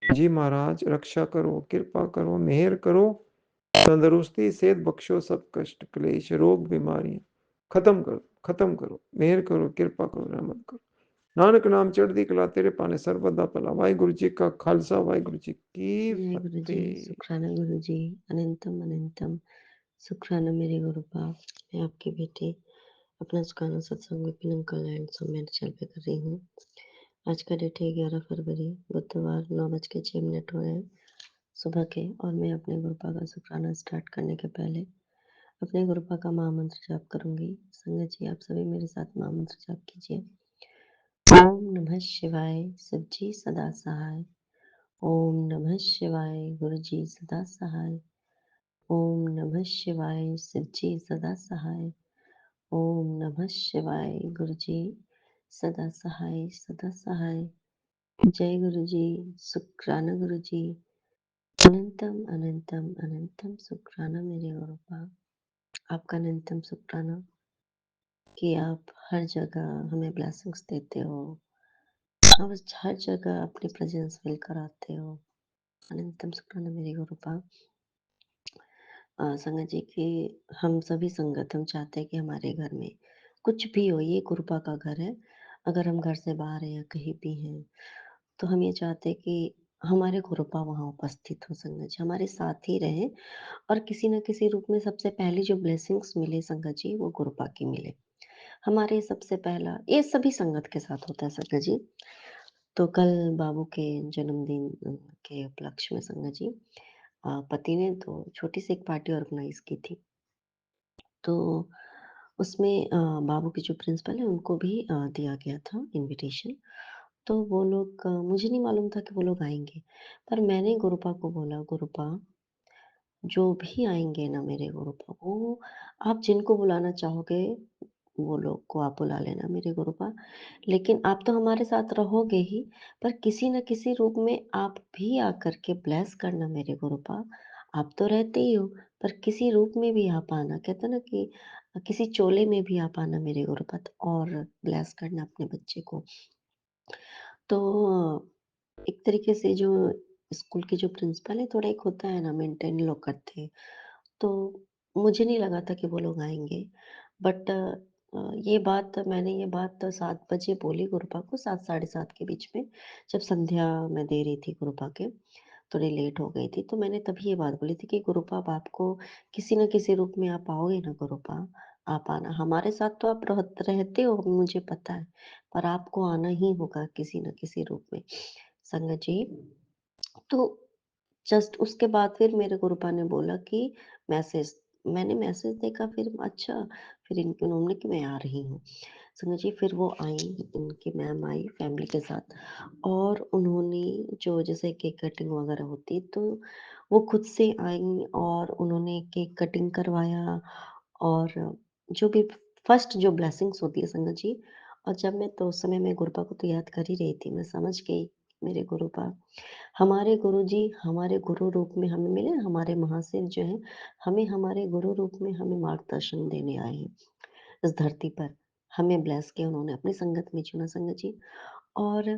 जी महाराज, रक्षा करो, कृपा करो, मेहर करो। तंदुरुस्ती सेहत बख्शो, सब कष्ट क्लेश रोग बीमारियां खत्म करो, खत्म करो, मेहर करो, कृपा करो, रहमत करो। नानक नाम चढ़दी कला, तेरे पाने सर्वदा भला। वाहिगुरु जी का खालसा, वाहिगुरु जी की जय गुरु जी, फतेह। शुक्राना गुरु जी। अनंतम अनंतम शुक्राना मेरे गुरु बाप। मैं आपकी बेटी अपना शुक्राना सत्संग Vipin uncle and Somen channel पे कर रही हूँ। आज का डेट है 11 फरवरी, बुधवार, 9:06 हो रहे हैं सुबह के। और मैं अपने गुरुपा का शुक्राना स्टार्ट करने के पहले अपने गुरुपा का महामंत्र जाप करूंगी। संगत जी, आप सभी मेरे साथ महामंत्र जाप कीजिए। ओम नमः शिवाय, शिव जी सदा सहाय। ओम नमः शिवाय, गुरु जी सदा सहाय। ओम नमः शिवाय, शिव जी सदा सहाय। ओम नमः शिवाय, गुरु जी सदा सहाय, सदा सहाय। जय गुरु जी। शुक्राना गुरु जी। अनंतम अनंतम अनंतम शुक्राना मेरे गुरु बाप। आपका अनंतम शुक्राना कि आप हर जगह हमें ब्लेसिंग्स देते हो। आप हर जगह अपनी प्रेजेंस फील कराते हो। अनंतम शुक्राना मेरे गुरु बाप। संगत जी कि हम सभी संगत हम चाहते हैं कि हमारे घर में कुछ भी हो, ये कृपा का घर है। अगर हम घर से बाहर हैं या कहीं भी हैं, तो हम ये चाहते हैं कि हमारे गुरुपा वहाँ उपस्थित हो संगत जी, हमारे साथ ही रहें और किसी न किसी रूप में सबसे पहली जो ब्लेसिंग्स मिले संगत जी, वो गुरुपा की मिले। हमारे सबसे पहला ये सभी संगत के साथ होता है संगत जी। तो कल बाबू के जन्मदिन के उपलक्ष्य में संगत जी पति ने तो छोटी सी एक पार्टी ऑर्गेनाइज की थी। तो उसमें बाबू के जो प्रिंसिपल हैं उनको भी दिया गया था इनविटेशन। तो वो लोग मुझे नहीं मालूम था कि वो लोग आएँगे। पर मैंने गुरुपा को बोला, "गुरुपा, जो भी आएँगे ना मेरे गुरुपा, वो आप जिनको बुलाना चाहोगे, वो लोग को आप बुला लेना मेरे गुरुपा। लेकिन आप तो हमारे साथ रहोगे ही, पर किसी न किसी रूप में आप भी आकर के ब्लेस करना मेरे गुरुपा। आप तो रहते ही हो, पर किसी रूप में भी आप आना।" कहते हैं ना कि किसी चोले में भी आप आना मेरे गुरुपा और ब्लेस करना अपने बच्चे को। तो एक तरीके से जो स्कूल के जो प्रिंसिपल है, थोड़ा एक होता है ना मेंटेन लोग करते हैं। तो मुझे नहीं लगा था कि वो लोग आएँगे। बट मैंने ये बात 7 बजे बोली गुरुपा को, 7 साढ़े 7 के बीच में, जब संध्या मैं दे रही थी गुरुपा के, थोड़ी लेट हो गई थी, तो मैंने तभी ये बात बोली थी कि गुरुपा अब आपको किसी न किसी रूप में आप आओगे ना गुरुपा, आप आना। हमारे साथ तो आप रहते हो मुझे पता है, पर आपको आना ही होगा किसी न किसी रूप में। संगत जी, तो जस्ट उसके बाद फिर मेरे गुरुपा ने बोला कि मैसेज मैंने मैसेज देखा फिर अच्छा, फिर इनके उन्होंने कि मैं आ रही हूँ। समझ जी फिर वो आई, इनकी मैम आई फैमिली के साथ और उन्होंने जो जैसे केक कटिंग वगैरह होती है तो वो खुद से आई और उन्होंने केक कटिंग करवाया और जो भी फर्स्ट जो ब्लेसिंग्स होती है संगत जी। और जब मैं तो उस समय मैं गुरुपा को तो याद कर ही रही थी, मैं समझ गई मेरे गुरुपा हमारे गुरुजी हमारे गुरु रूप में हमें मिले, हमारे महाशिव जो हैं, हमें हमारे गुरु रूप में हमें मार्गदर्शन देने आए हैं, इस धरती पर। हमें ब्लेस किया उन्होंने, अपनी संगत में चुना संगत जी। और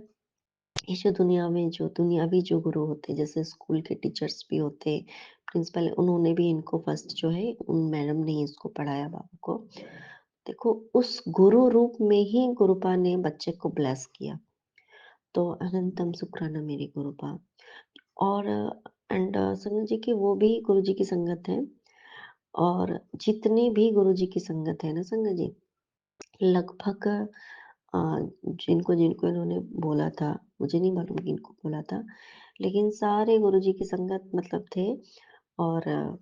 ये जो दुनिया में जो दुनियावी जो गुरु होते हैं, जैसे स्कूल के टीचर्स भी होते, प्रिंसिपल उन्होंने भी इनको फर्स्ट जो है, उन मैडम ने ही इसको पढ़ाया बाबू को। देखो, उस गुरु रूप में ही गुरुपा ने बच्चे को ब्लेस किया। तो अनंतम शुक्राना मेरी गुरुपा। और संगत जी की वो भी गुरुजी की संगत है और जितनी भी गुरुजी की संगत है ना संगत जी, लगभग अ, जिनको-जिनको इन्होंने बोला था, मुझे नहीं मालूम किनको बोला था, लेकिन सारे गुरुजी की संगत मतलब थे और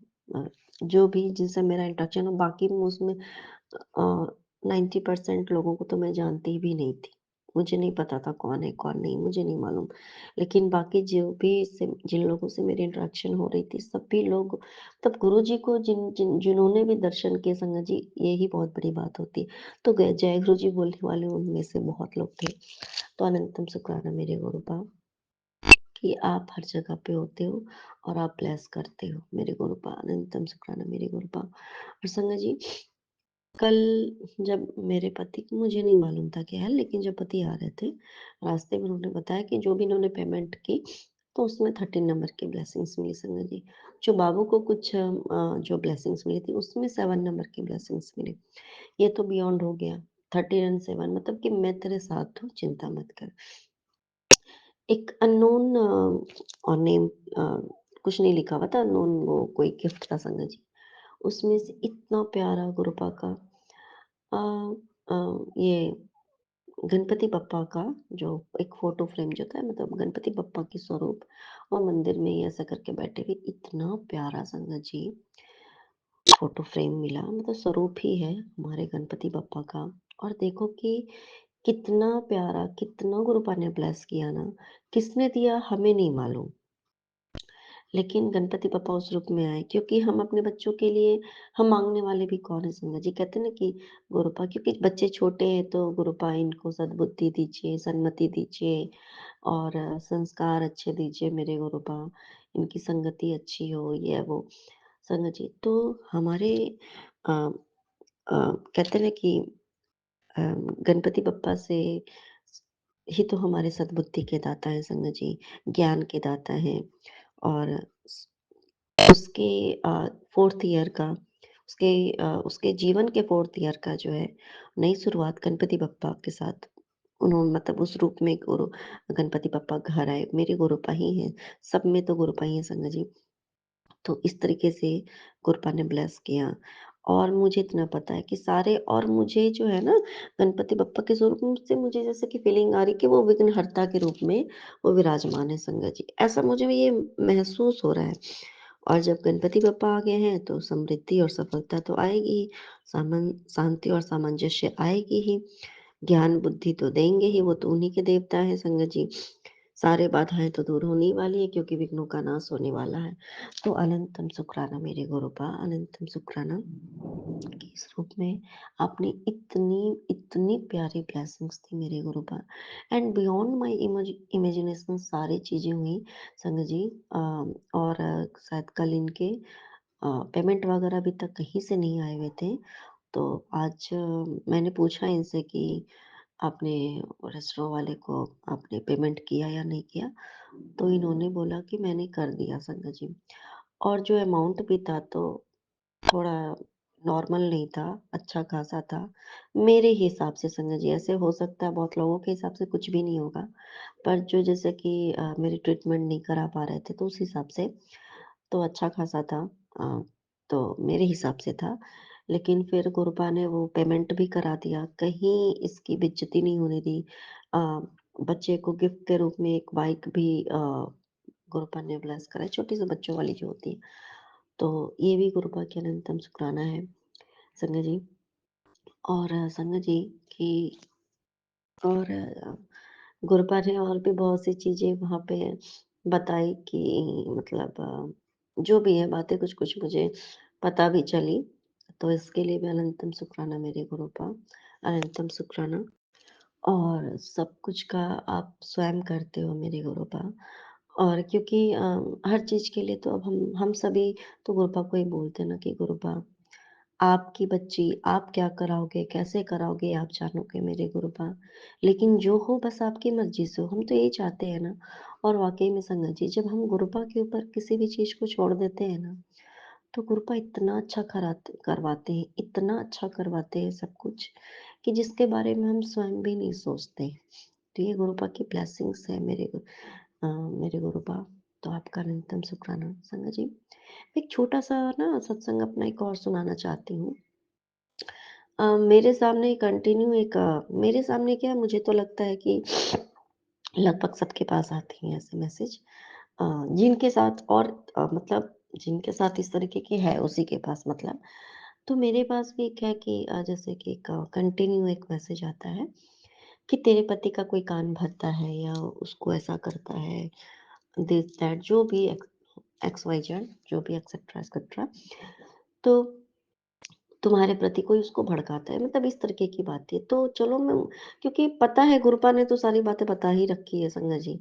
जो भी जिनसे मेरा इंटरेक्शन हो बाकी मैं उसमें 90% लोगों को तो मैं जानती भी नहीं थी। मुझे नहीं पता था कौन है, कौन नहीं, मुझे नहीं मालूम। लेकिन बाकी जो भी से जिन लोगों से मेरी इंटरेक्शन हो रही थी, सभी लोग तब गुरुजी को जिन्होंने भी दर्शन किए संगत जी, यही बहुत बड़ी बात होती है। तो जय गुरुजी बोलने वाले उनमें से बहुत लोग थे। तो अनंतम शुक्राना मेरे गुरुपा कि आप हर जगह पे होते हो और आप ब्लेस करते हो मेरे गुरुपा। अनंतम शुक्राना मेरे गुरुपा। और संगत जी कल जब मेरे पति मुझे नहीं मालूम था क्या है, लेकिन जब पति आ रहे थे, रास्ते में उन्होंने बताया कि जो भी इन्होंने पेमेंट की, तो उसमें 13 नंबर की ब्लेसिंग्स मिली संगत जी। जो बाबू को कुछ जो ब्लेसिंग्स मिली थी, उसमें 7 नंबर की ब्लेसिंग्स मिली। ये तो बियॉन्ड हो गया। 13 एंड 7 मतलब कि मैं तेरे साथ हूँ, चिंता मत कर। एक अननोन और नेम कुछ नहीं लिखा हुआ था, अननोन वो कोई गिफ्ट था संगत जी। उसमें से इतना प्यारा गुरुपा का अ ये गणपति बप्पा का जो एक फ़ोटो फ्रेम जो था मतलब गणपति बप्पा की स्वरूप और मंदिर में ही ऐसा करके बैठे हुए, इतना प्यारा संगत जी फ़ोटो फ्रेम मिला मतलब स्वरूप ही है हमारे गणपति बप्पा का। और देखो कि कितना प्यारा, कितना गुरुपा ने ब्लेस किया ना, किसने दिया हमें नहीं मालूम। लेकिन गणपति बप्पा उस रूप में आए क्योंकि हम अपने बच्चों के लिए हम माँगने वाले भी कौन है संगत जी? कहते हैं ना कि गुरुपा क्योंकि बच्चे छोटे हैं तो गुरुपा इनको सद्बुद्धि दीजिए, सन्मति दीजिए और संस्कार अच्छे दीजिए मेरे गुरुपा, इनकी संगति अच्छी हो, ये वो। संगत जी, तो हमारे अ कहते हैं ना कि गणपति बप्पा से ही तो हमारे सद्बुद्धि के दाता हैं संगत जी, ज्ञान के दाता हैं और उसके 4th ईयर का उसके जीवन के 4th ईयर का जो है, नई शुरुआत गणपति बप्पा के साथ उन्होंने मतलब उस रूप में गुरु गणपति बप्पा घर आए, मेरे गुरुपा ही हैं, सब में तो गुरुपा ही हैं संगत जी। तो इस तरीके से गुरुपा ने ब्लेस किया और मुझे इतना पता है कि सारे और मुझे जो है ना गणपति बप्पा के स्वरूप से मुझे जैसे कि फीलिंग आ रही कि वो विघ्नहर्ता के रूप में वो विराजमान है संगत जी। ऐसा मुझे ये महसूस हो रहा है और जब गणपति बप्पा आ गए हैं तो समृद्धि और सफलता तो आएगी ही, शांति और सामंजस्य आएगी ही, ज्ञान बुद्धि तो देंगे ही, वो तो उन्हीं के देवता है संगत जी। सारे बाधाएं तो दूर होने ही वाली है क्योंकि विघ्नों का नाश होने वाला है। तो अनंतम शुक्राना मेरे गुरुपा, अनंतम शुक्राना कि इस रूप में आपने इतनी इतनी प्यारी ब्लेसिंग्स दी मेरे गुरुपा एंड बियॉन्ड माय इमेजिनेशन सारी चीजें हुई संगत जी। और शायद कल इनके पेमेंट वगैरह अभी तक कहीं से नहीं आए हुए थे। तो आज मैंने पूछा इनसे कि आपने रेस्टोरेंट वाले को आपने पेमेंट किया या नहीं किया? तो इन्होंने बोला कि मैंने कर दिया संगत जी। और जो अमाउंट भी था तो थोड़ा नॉर्मल नहीं था, अच्छा खासा था। मेरे हिसाब से संगत जी, ऐसे हो सकता है बहुत लोगों के हिसाब से कुछ भी नहीं होगा। पर जो जैसे कि मेरी ट्रीटमेंट नहीं करा पा रहे थे तो उस हिसाब से तो अच्छा खासा था। अ, तो मेरे हिसाब से था। लेकिन फिर गुरुपा ने वो पेमेंट भी करा दिया, कहीं इसकी बेइज्जती नहीं होने दी। अ, बच्चे को गिफ्ट के रूप में एक बाइक भी गुरुपा ने ब्लेस करा है, छोटी सी बच्चों वाली जो होती है। तो ये भी गुरुपा की अनंतम शुक्राना है संगत जी। और संगत जी कि और गुरुपा ने और भी बहुत सी चीज़ें वहाँ पे बताई कि मतलब जो भी है बातें कुछ-कुछ मुझे पता भी चली। तो इसके लिए भी अनंतम शुक्राना मेरे गुरुपा, अनंतम शुक्राना। और सब कुछ का आप स्वयं करते हो मेरे गुरुपा। और क्योंकि हर चीज़ के लिए तो अब हम सभी तो गुरुपा को ही बोलते हैं ना कि गुरुपा आपकी बच्ची, आप क्या कराओगे, कैसे कराओगे आप जानोगे मेरे गुरुपा। लेकिन जो हो बस आपकी मर्ज़ी से हो, हम तो यही चाहते हैं ना। और वाक़ई में संगत जी जब हम गुरुपा के ऊपर किसी भी चीज़ को छोड़ देते हैं ना, तो गुरुपा इतना अच्छा करवाते हैं, इतना अच्छा करवाते हैं सब कुछ, कि जिसके बारे में हम स्वयं भी नहीं सोचते। तो ये गुरुपा की ब्लेसिंग्स है मेरे गुरुपा। तो आपका अनंतम शुक्राना संगत जी। एक छोटा-सा ना सत्संग अपना एक और सुनाना चाहती हूँ। मेरे सामने क्या मुझे तो लगता है कि लगभग सबके पास आती हैं ऐसे मैसेज। अ, जिनके साथ और मतलब जिनके साथ इस तरीके की है उसी के पास मतलब। तो मेरे पास भी एक है कि जैसे कि एक कंटिन्यू एक मैसेज आता है कि तेरे पति का कोई कान भरता है या उसको ऐसा करता है, दिस दैट जो भी एक्स वाई जेड जो भी एक्सेट्रा एक्सेट्रा। तो तुम्हारे प्रति कोई उसको भड़काता है, मतलब इस तरीके की बात है। तो चलो मैं क्योंकि पता है गुरुपा ने तो सारी बातें बता ही रखी है संगत जी।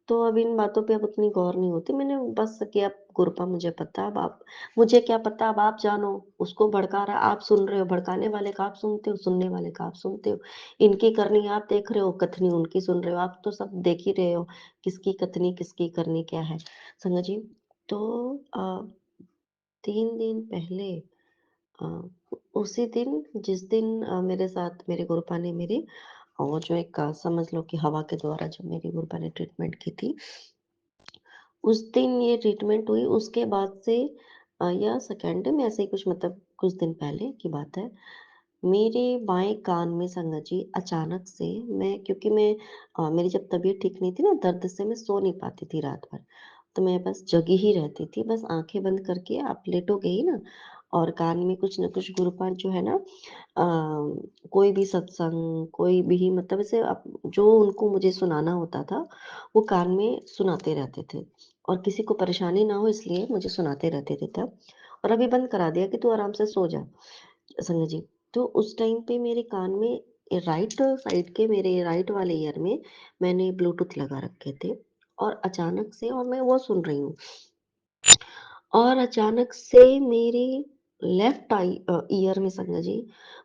तो अब इन बातों पे अब उतनी गौर नहीं होती। मैंने बस कि अब गुरुपा मुझे पता, अब आप मुझे क्या पता, अब आप जानो। उसको भड़का रहा आप सुन रहे हो, भड़काने वाले का आप सुनते हो, सुनने वाले का आप सुनते हो। इनकी करनी आप देख रहे हो, कथनी उनकी सुन रहे हो। आप तो सब देख ही रहे हो, किसकी कथनी, किसकी करनी क्या है। संगत जी, तो 3 दिन पहले अ, उसी दिन जिस दिन मेरे साथ मेरे गुरुपा ने मेरे और जो एक समझ लो कि हवा के द्वारा जब मेरी गुरुपा ने ट्रीटमेंट की थी, उस दिन ये ट्रीटमेंट हुई। उसके बाद से या सेकंड डे में ऐसे ही कुछ मतलब कुछ दिन पहले की बात है। मेरे बाएँ कान में संगत जी अचानक से क्योंकि मेरी जब तबीयत ठीक नहीं थी ना, दर्द से मैं सो नहीं पाती थी रात भर। तो मैं बस जगी ही रहती थी, बस आँखें बंद करके आप लेटोगे ही ना और कान में कुछ न कुछ गुरुपाठ जो है ना कोई भी सत्संग, कोई भी मतलब ऐसे जो उनको मुझे सुनाना होता था, वो कान में सुनाते रहते थे और किसी को परेशानी ना हो इसलिए मुझे सुनाते रहते थे तब। और अभी बंद करा दिया कि तू आराम से सो जा, संगत जी। तो उस टाइम पे मेरे कान में राइट साइड के मेरे राइट वाले ईयर में मैंने ब्लूटूथ लगा रखे थे और अचानक से और मैं वो सुन रही हूँ और अचानक से मेरे लेफ्ट ईयर में संगत जी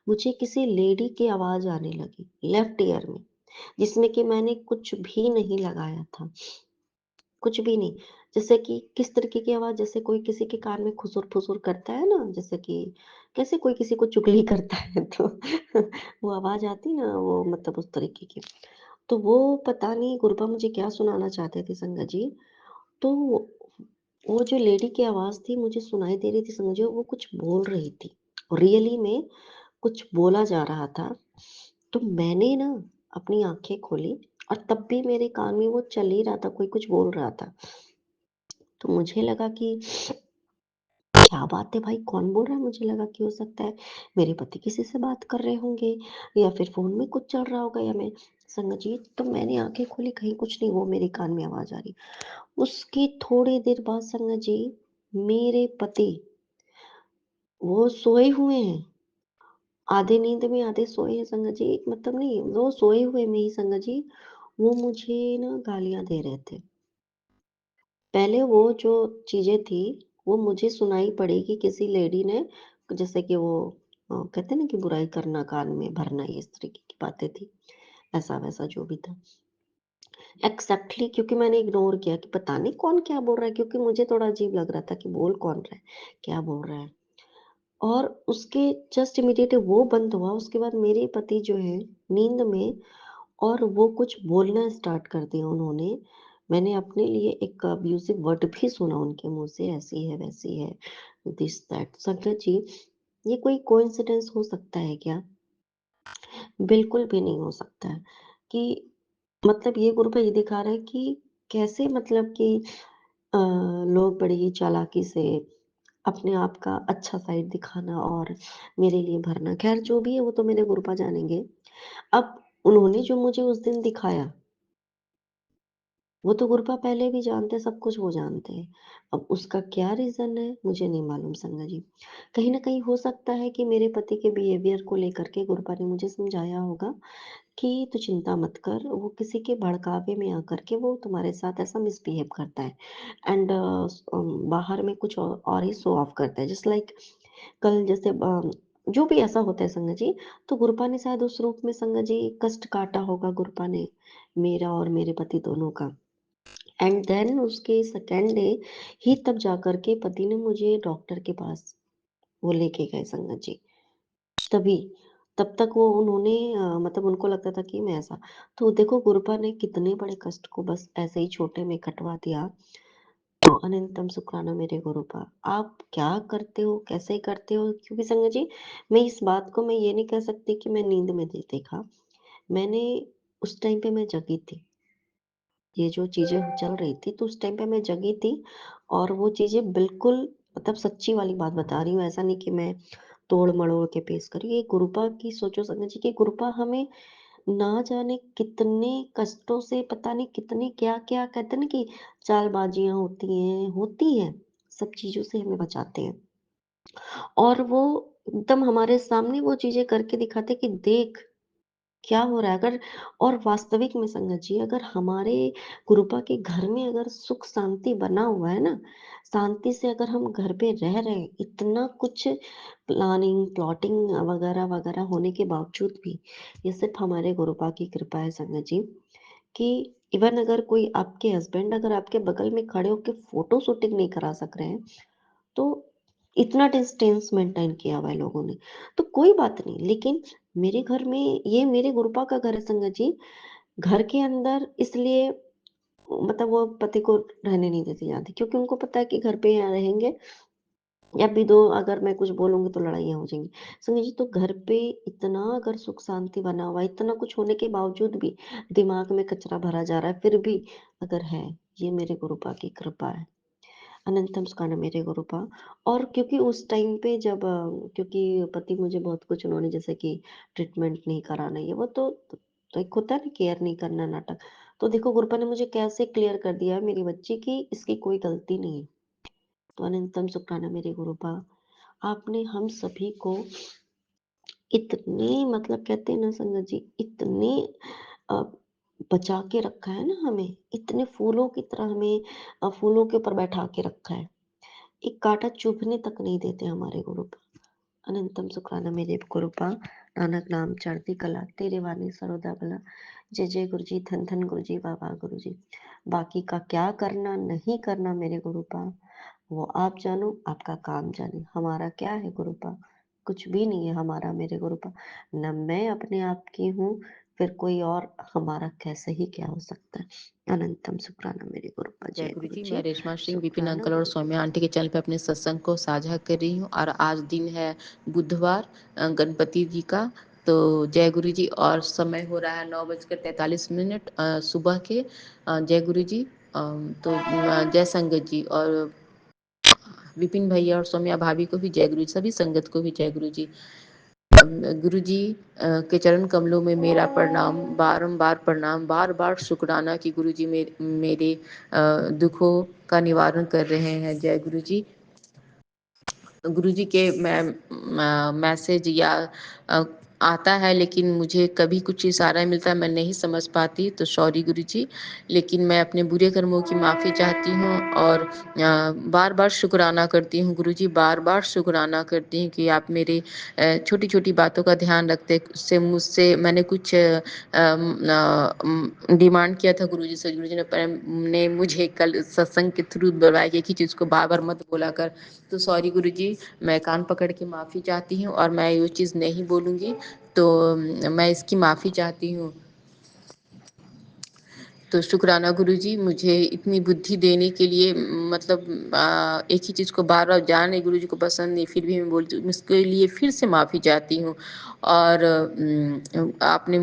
मुझे किसी लेडी की आवाज़ आने लगी, लेफ्ट ईयर में, जिसमें कि मैंने कुछ भी नहीं लगाया था, कुछ भी नहीं। जैसे कि किस तरीके की आवाज़, जैसे कोई किसी के कान में खुसुर-फुसुर करता है ना, जैसे कि कैसे कोई किसी को चुगली करता है तो वो आवाज़ आती ना वो मतलब उस तरीके की। तो वो पता नहीं गुरुपा मुझे क्या सुनाना चाहते थे संगत जी। तो वो जो लेडी की आवाज़ थी मुझे सुनाई दे रही थी संगत जी, वो कुछ बोल रही थी। रियली में कुछ बोला जा रहा था। तो मैंने ना अपनी आँखें खोली और तब भी मेरे कान में वो चल ही रहा था, कोई कुछ बोल रहा था। तो मुझे लगा कि क्या बात है भाई, कौन बोल रहा है? मुझे लगा कि हो सकता है मेरे पति किसी से बात कर रहे होंगे या फिर फ़ोन में कुछ चल रहा होगा या मैं संगत जी, तो मैंने आँखें खोली, कहीं कुछ नहीं, वो मेरे कान में आवाज़ आ रही। उसकी थोड़ी देर बाद संगत जी, मेरे पति वो सोए हुए हैं। आधे नींद में आधे सोए हैं संगत जी, मतलब नहीं, वो सोए हुए में ही संगत जी, वो मुझे ना गालियाँ दे रहे थे। पहले वो जो चीज़ें थी, वो मुझे सुनाई पड़ी कि किसी लेडी ने, जैसे कि वो कहते हैं ना कि बुराई करना, कान में भरना, ये इस तरीके की बातें थी। ऐसा-वैसा जो भी था। एक्ज़ैक्टली, क्योंकि मैंने इग्नोर किया कि पता नहीं कौन क्या बोल रहा है, क्योंकि मुझे थोड़ा अजीब लग रहा था कि बोल कौन रहा है, क्या बोल रहा है। और उसके जस्ट इमीडिएट वो बंद हुआ, उसके बाद मेरे पति जो हैं नींद में, और वो कुछ बोलना स्टार्ट कर दिया उन्होंने। मैंने अपने लिए एक अब्यूसिव वर्ड भी सुना उनके मुँह से, ऐसी है, वैसी है, दिस दैट। संगत जी, ये कोई कोइंसिडेंस हो सकता है क्या? बिल्कुल भी नहीं हो सकता है। कि मतलब ये ग्रुप ये दिखा रहा है कि कैसे, मतलब कि लोग बड़ी ही चालाकी से अपने आप का अच्छा साइड दिखाना और मेरे लिए भरना। ख़ैर जो भी है वो तो मेरे गुरुपा जानेंगे। अब उन्होंने जो मुझे उस दिन दिखाया, वो तो गुरपा पहले भी जानते हैं, सब कुछ वो जानते हैं। अब उसका क्या रीज़न है, मुझे नहीं मालूम संगा जी। कहीं न कहीं हो सकता है कि मेरे पति के बिहेवियर को लेकर के गुरपा ने मुझे समझाया होगा कि तू चिंता मत कर, वो किसी के भड़कावे में आकर के वो तुम्हारे साथ ऐसा मिसबिहेव करता है एंड बाहर में कुछ और ही शो ऑफ करता है। जस्ट लाइक कल जैसे जो भी ऐसा होता है संगा जी, तो गुरपा ने शायद उस रूप में संगा जी कष्ट काटा होगा गुरपा ने, मेरा और मेरे पति दोनों का। एंड देन उसके सेकंड डे ही तब जाकर के पति ने मुझे डॉक्टर के पास वो लेके गए संगत जी, तभी। तब तक वो उन्होंने मतलब उनको लगता था कि मैं ऐसा, तो देखो गुरुपा ने कितने बड़े कष्ट को बस ऐसे ही छोटे में कटवा दिया। तो अनंतम शुक्राना मेरे गुरुपा। आप क्या करते हो, कैसे करते हो? क्योंकि संगत जी, मैं इस बात को मैं ये नहीं कह सकती कि मैं नींद में देखा। मैंने उस टाइम पे मैं जगी थी। ये जो चीज़ें चल रही थी, तो उस टाइम पे मैं जगी थी और वो चीज़ें बिल्कुल, मतलब सच्ची वाली बात बता रही हूँ, ऐसा नहीं कि मैं तोड़-मड़ोड़ के पेश कर रही हूँ। ये गुरुपा की सोचो संगत जी कि गुरुपा हमें ना जाने कितने कष्टों से, पता नहीं कितने क्या-क्या कहते हैं ना कि चालबाजियाँ होती हैं, सब चीज़ों से हमें बचाते हैं। और वो एकदम हमारे सामने वो चीज़ें करके दिखाते हैं कि देख क्या हो रहा है? अगर और वास्तविक में संगत जी, अगर हमारे गुरुपा के घर में अगर सुख शांति बना हुआ है ना, शांति से अगर हम घर पे रह रहे हैं, इतना कुछ प्लानिंग, प्लॉटिंग वगैरह-वगैरह होने के बावजूद भी, ये सिर्फ़ हमारे गुरुपा की कृपा है संगत जी, कि इवन अगर कोई आपके हस्बैंड अगर आपके बगल में खड़े होके फ़ोटो शूटिंग नहीं करा सक रहे हैं, तो इतना डिस्टेंस मेंटेन किया हुआ है लोगों ने। तो कोई बात नहीं, लेकिन मेरे घर में, ये मेरे गुरुपा का घर है संगत जी, घर के अंदर इसलिए मतलब वो पति को रहने नहीं देती ज़्यादा, क्योंकि उनको पता है कि घर पे यहाँ रहेंगे या भी दो, अगर मैं कुछ बोलूँगी तो लड़ाइयाँ हो जाएँगी। संगत जी, तो घर पे इतना अगर सुख शांति बना हुआ है, इतना कुछ होने के बावजूद भी दिमाग में कचरा भरा जा रहा है, फिर भी अगर है, ये मेरे गुरुपा की कृपा है। अनंतम सुखाना मेरे गुरुपा। और क्योंकि उस टाइम पे जब क्योंकि पति मुझे बहुत कुछ उन्होंने, जैसे कि ट्रीटमेंट नहीं कराना, ये वो तो एक होता है ना केयर नहीं करना, नाटक। तो देखो गुरुपा ने मुझे कैसे क्लियर कर दिया मेरी बच्ची की इसकी कोई गलती नहीं है। तो अनंतम शुक्राना मेरे गुरुपा, आपने हम सभी को इतने, मतलब कहते हैं ना संगत जी, इतने अ, बचा के रखा है ना हमें, इतने फूलों की तरह हमें फूलों के ऊपर बैठा के रखा है। एक काँटा चुभने तक नहीं देते हमारे गुरुपा। अनंतम शुक्राना मेरे गुरुपा, नानक नाम चढ़ती कला, तेरे वाणी सर्वदा भला। जय जय गुरु जी, धन धन गुरु जी, वाह वाह गुरु जी। बाकी का क्या करना नहीं करना मेरे गुरुपा, वो आप जानो, आपका काम जाने। हमारा क्या है गुरुपा? कुछ भी नहीं है हमारा मेरे गुरुपा। न मैं अपने आप की हूँ, फिर कोई और हमारा कैसे ही क्या हो सकता है। अनंतम शुक्राना मेरे गुरुपा। जय जय गुरु गुरु जी। जी। मैं रेशमा सिंह विपिन शुक्राना अंकल और मेरे सौम्या गुरु आंटी जी। के चैनल पे अपने सत्संग को साझा कर रही हूँ और आज दिन है बुधवार, गणपति जी का। तो जय गुरु जी। और समय हो रहा है 9:43 सुबह के। जय गुरु जी। जय संगत जी और विपिन भैया और सौम्या भाभी को भी जय गुरु जी, सभी संगत को भी जय गुरु जी। गुरु जी के चरण कमलों में मेरा प्रणाम, बारंबार प्रणाम, बार बार शुक्राना कि गुरु जी मेरे दुखों का निवारण कर रहे हैं। जय गुरु जी। गुरु जी के मैसेज या अ, आता है, लेकिन मुझे कभी कुछ इशारा मिलता है, मैं नहीं समझ पाती, तो सॉरी गुरु जी। लेकिन मैं अपने बुरे कर्मों की माफ़ी चाहती हूँ और बार बार शुक्राना करती हूँ गुरु जी, बार बार शुक्राना करती हूँ कि आप मेरे छोटी छोटी बातों का ध्यान रखते। उससे मुझसे मैंने कुछ डिमांड किया था गुरु जी से। गुरु जी ने मुझे कल सत्संग के थ्रू बुलवाया कि एक ही चीज़ को बार बार मत बोला कर। तो सॉरी गुरु जी, मैं कान पकड़ के माफ़ी चाहती हूँ और मैं ये चीज़ नहीं बोलूँगी। तो मैं इसकी माफ़ी चाहती हूँ। तो शुक्राना गुरु जी, मुझे इतनी बुद्धि देने के लिए। मतलब एक ही चीज़ को बार बार जाने गुरु जी को पसंद नहीं, फिर भी मैं बोलती हूँ, इसके लिए फिर से माफ़ी चाहती हूँ। और आपने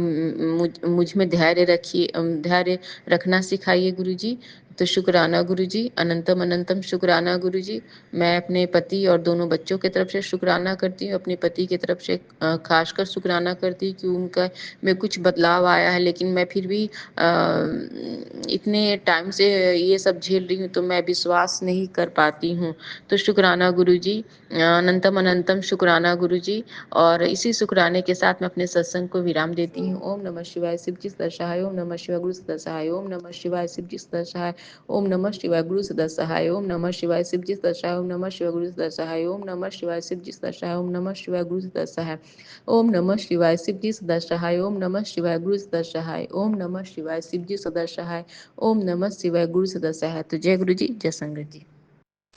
मुझ में धैर्य धैर्य रखना सिखाइए गुरु जी। तो शुक्राना गुरु जी, अनंतम अनंतम शुक्राना गुरु जी। मैं अपने पति और दोनों बच्चों की तरफ से शुक्राना करती हूँ, अपने पति की तरफ से खासकर शुक्राना करती हूँ कि उनका में कुछ बदलाव आया है, लेकिन मैं फिर भी इतने टाइम से ये सब झेल रही हूँ, तो मैं विश्वास नहीं कर पाती हूँ। तो शुक्राना गुरु जी, अनंतम अनंतम शुक्राना गुरु जी। और इसी शुक्राने के साथ मैं अपने सत्संग को विराम देती हूँ। ओम नमः शिवाय, शिव जी सदा सहाय। ओम नमः शिवाय, गुरु सदा सहाय। ओम नमः शिवाय, शिव जी सदा सहाय। ओम नमः शिवाय, गुरु सदा सहाय। ओम नमः शिवाय, शिव जी सदा सहाय। ओम नमः शिवाय, गुरु सदा सहाय। ओम नमः शिवाय, शिव जी सदा सहाय। ओम नमः शिवाय, गुरु सदा सहाय। ओम नमः शिवाय, शिव जी सदा सहाय। ओम नमः शिवाय, गुरु सदा सहाय। ओम नमः शिवाय, शिव जी सदा सहाय। ओम नमः शिवाय, गुरु सदा सहाय। तो जय गुरु जी, जय संगत जी।